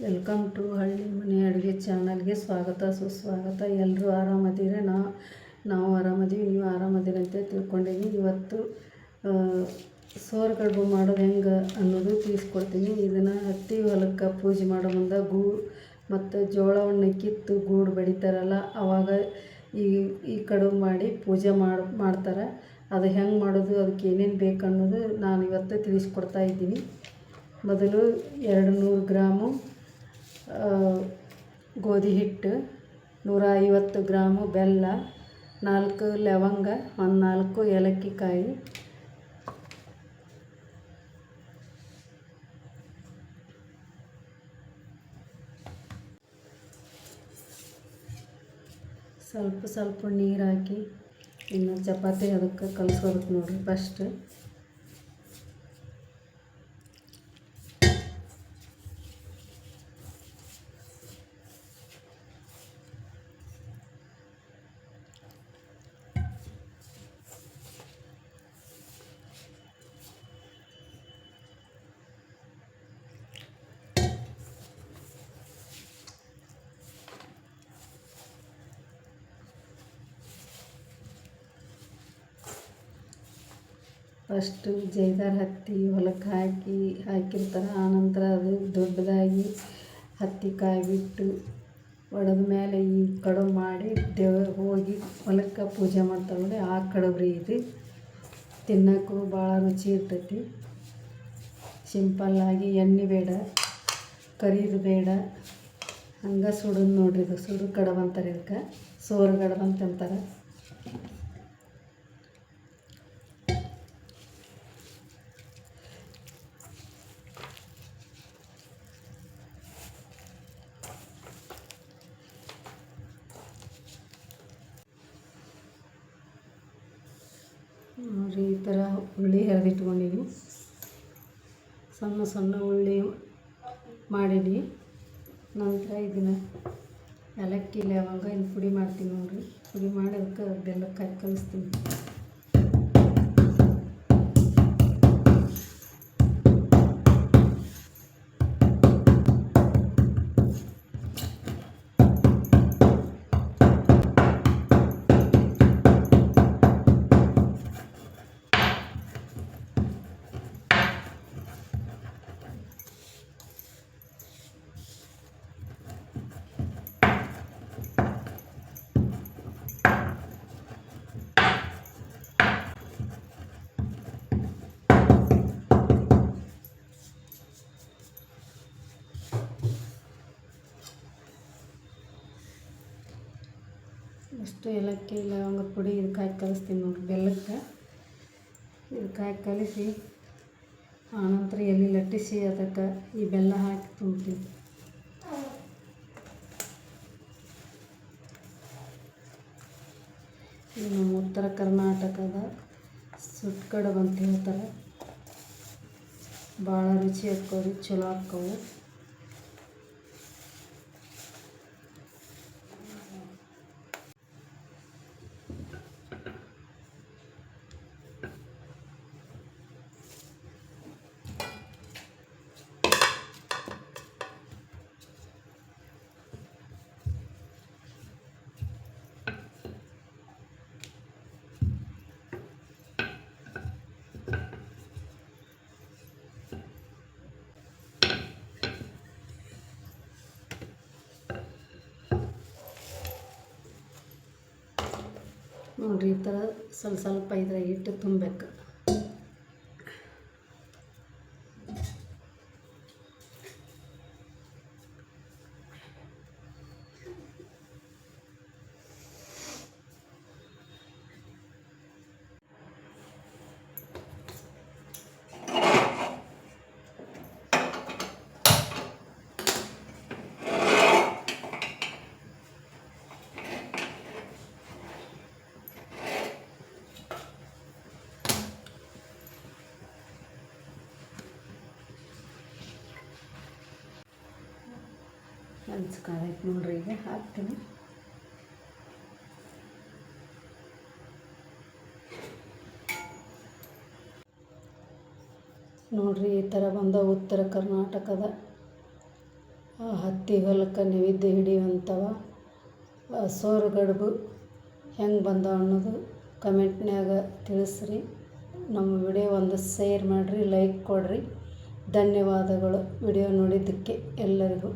Welcome to ಹಳ್ಳಿ ಮನೆ ಅಡುಗೆ ಚಾನಲ್ಗೆ ಸ್ವಾಗತ ಸುಸ್ವಾಗತ. ಎಲ್ಲರೂ ಆರಾಮದಿರಿ, ನಾವು ಆರಾಮದೀವಿ, ನೀವು ಆರಾಮದಿರಿ ಅಂತ ತಿಳ್ಕೊಂಡೀನಿ. ಇವತ್ತು ಸೋರೆ ಕಡುಬು ಮಾಡೋದು ಹೆಂಗೆ ಅನ್ನೋದು ತಿಳಿಸ್ಕೊಡ್ತೀನಿ. ಇದನ್ನು ಹತ್ತಿ ಹೊಲಕ್ಕೆ ಪೂಜೆ ಮಾಡೋ ಮುಂದೆ ಮತ್ತು ಜೋಳವನ್ನು ಕಿತ್ತು ಗೂಡು ಬಡಿತಾರಲ್ಲ, ಆವಾಗ ಈ ಕಡುಬು ಮಾಡಿ ಪೂಜೆ ಮಾಡ್ತಾರೆ. ಅದು ಹೆಂಗೆ ಮಾಡೋದು, ಅದಕ್ಕೆ ಏನೇನು ಬೇಕು ಅನ್ನೋದು ನಾನು ಇವತ್ತು ತಿಳಿಸ್ಕೊಡ್ತಾ ಇದ್ದೀನಿ. ಮೊದಲು 200 ಗ್ರಾಮು ಗೋಧಿ ಹಿಟ್ಟು, 150 ಗ್ರಾಮು ಬೆಲ್ಲ, 4 ಲವಂಗ, 4 ಏಲಕ್ಕಿ ಕಾಯಿ, ಸ್ವಲ್ಪ ನೀರು ಹಾಕಿ ಇನ್ನು ಚಪಾತಿ ಅದಕ್ಕೆ ಕಲಿಸ್ಕೋಬೇಕು ನೋಡಿರಿ. ಫಸ್ಟ್ ಜೈದಾರ್ ಹತ್ತಿ ಹೊಲಕ್ಕೆ ಹಾಕಿರ್ತಾರೆ. ಆನಂತರ ಅದು ದೊಡ್ಡದಾಗಿ ಹತ್ತಿ ಕಾಯಿ ಬಿಟ್ಟು ಒಡೆದ ಮೇಲೆ ಈ ಕಡುಬು ಮಾಡಿ ಹೋಗಿ ಹೊಲಕ್ಕೆ ಪೂಜೆ ಮಾಡ್ತಾರೆ ನೋಡಿ, ಆ ಕಡುಬು ರೀ ಇದು. ತಿನ್ನೋಕ್ಕೂ ಭಾಳ ರುಚಿ ಇರ್ತೈತಿ. ಸಿಂಪಲ್ಲಾಗಿ, ಎಣ್ಣೆ ಬೇಡ, ಕರಿದು ಬೇಡ, ಹಂಗೆ ಸುಡೋದು ನೋಡ್ರಿ. ಇದು ಸುಡು ಕಡುಬು ಅಂತಾರೆ, ಇದಕ್ಕೆ ಸೋರೆ ಕಡುಬು ಅಂತಂತಾರೆ. ನೋಡಿರಿ, ಈ ಥರ ಉಳ್ಳಿ ಹೆರೆದಿಟ್ಕೊಂಡಿನಿ. ಸಣ್ಣ ಉಳ್ಳಿ ಮಾಡೀನಿ. ನಂತರ ಇದನ್ನು ಏಲಕ್ಕಿ ಲವಂಗ ಪುಡಿ ಮಾಡ್ತೀನಿ ನೋಡಿರಿ. ಪುಡಿ ಮಾಡಿ ಅದಕ್ಕೆ ಬೆಲ್ಲಕ್ಕೆ ಹಾಕಿ ಕಲಿಸ್ತೀನಿ. ಅಷ್ಟು ಏಲಕ್ಕಿ ಲವಂಗ ಪುಡಿ ಇದಕ್ಕೆ ಹಾಕಿ ಕಲಿಸ್ತೀನಿ ನೋಡಿರಿ. ಬೆಲ್ಲಕ್ಕೆ ಇದಕ್ಕೆ ಹಾಕಿ ಕಲಿಸಿ ಆನಂತರ ಎಲೆ ಲಟ್ಟಿಸಿ ಅದಕ್ಕೆ ಈ ಬೆಲ್ಲ ಹಾಕಿ ತುಂಬ್ತೀನಿ. ಇದು ನಮ್ಮ ಉತ್ತರ ಕರ್ನಾಟಕದ ಸುಟ್ಟು ಕಡುಬು ಅಂತ ಹೇಳ್ತಾರೆ. ಭಾಳ ರುಚಿ ಹಾಕೋರಿ, ಚಲೋ ಹಾಕ್ಕವು. ನೋಡಿರಿ, ಈ ಥರ ಸ್ವಲ್ಪ ಇದ್ರಾಗ ಇಟ್ಟು ತುಂಬಬೇಕು. ಹಂಚ್ಕಾಯ್ತು ನೋಡ್ರಿ. ಈಗ ಹಾಕ್ತೀನಿ. ನೋಡ್ರಿ, ಈ ಥರ ಬಂದ ಉತ್ತರ ಕರ್ನಾಟಕದ ಆ ಹತ್ತಿ ಹೊಲಕ್ಕೆ ನೈವೇದ್ಯ ಹಿಡಿಯುವಂಥವ ಸೋರುಗಡುಬು ಹೆಂಗೆ ಬಂದಾವ ಅನ್ನೋದು ಕಮೆಂಟ್ನ್ಯಾಗ ತಿಳಿಸ್ರಿ. ನಮ್ಮ ವಿಡಿಯೋ ಒಂದು ಶೇರ್ ಮಾಡಿರಿ, ಲೈಕ್ ಕೊಡಿರಿ. ಧನ್ಯವಾದಗಳು ವಿಡಿಯೋ ನೋಡಿದ್ದಕ್ಕೆ ಎಲ್ಲರಿಗೂ.